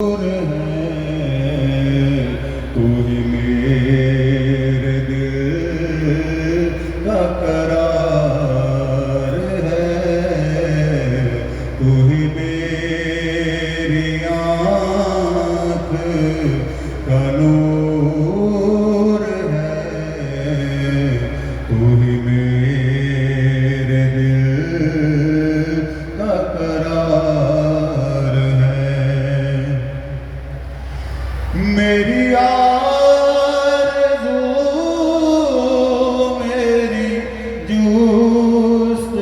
तू ही मेरे दिल का करार है, तू ही मेरी आँख का नूर है, तू ही मेरे दिल का करार है। मेरी आरज़ू मेरी जुस्तजू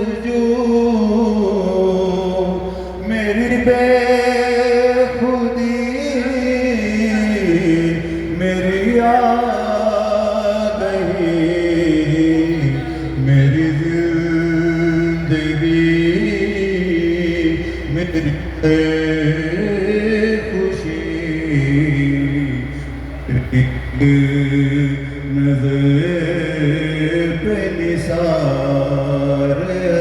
मेरी बेखुदी मेरी आगही मेरी जिंदगी मेरी नज़र पे निसार है,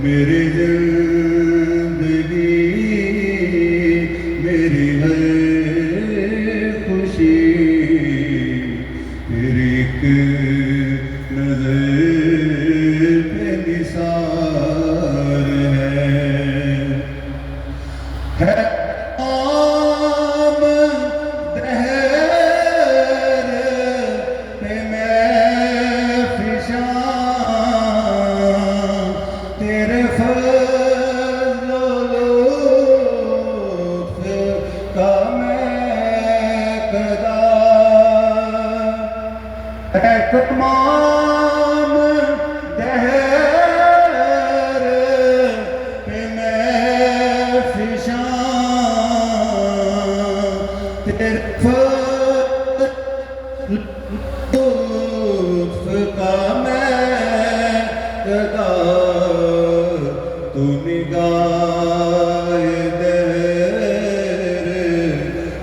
मेरी जिंदगी मेरी है खुशी, तेरी एक नज़र पे निसार है। तमाम दहर पे मैं फिशां तेरे लुत्फ़ का मैं गदा, तू निगाह दहर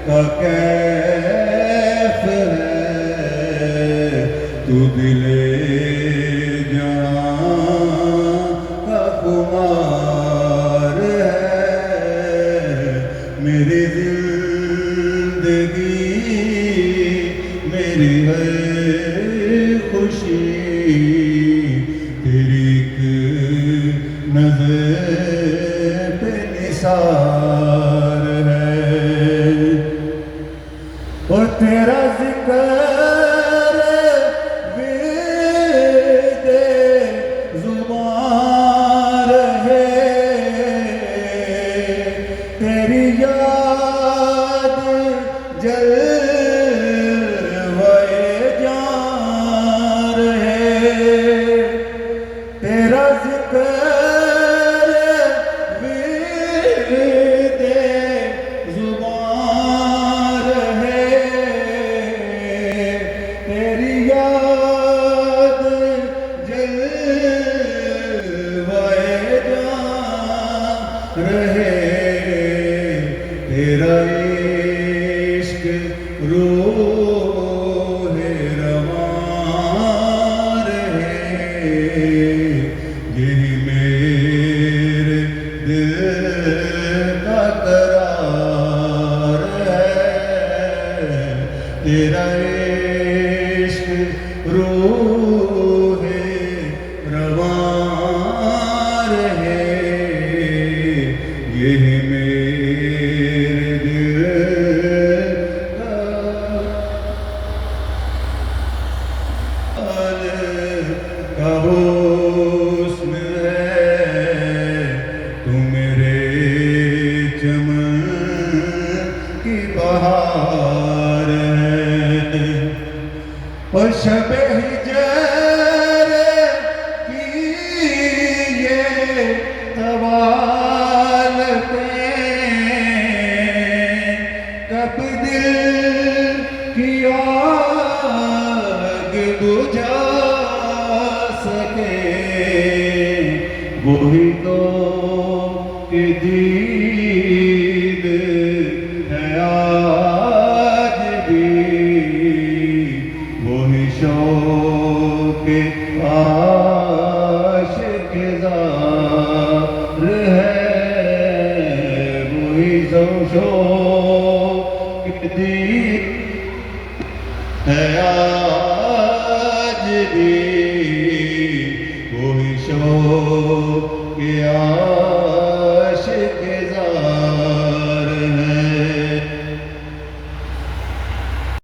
का कैफ है, तू दिले जान का खुमार है, मेरी जिंदगी मेरी है खुशी, तेरी एक नज़र पे निसार है। और तेरा जिक्र तेरी याद जलवाए जान रहे, तेरा जिक्र विर्दे ज़ुबान रहे, तेरी याद जलवाए जान रहे, तेरा इश्क रूहे रवां रहे, यही मेरे दिल का करार है, तेरा इश्क रूहे रवां रहे, यही हुस्न है, तू मेरे चमन की बहार है, और शब हिजर की ये तवालतें कब दिल की आग बुझा सके, वही तो कि दीद है आज भी, वही शौक़ शौक दी है आज भी, कोई शौक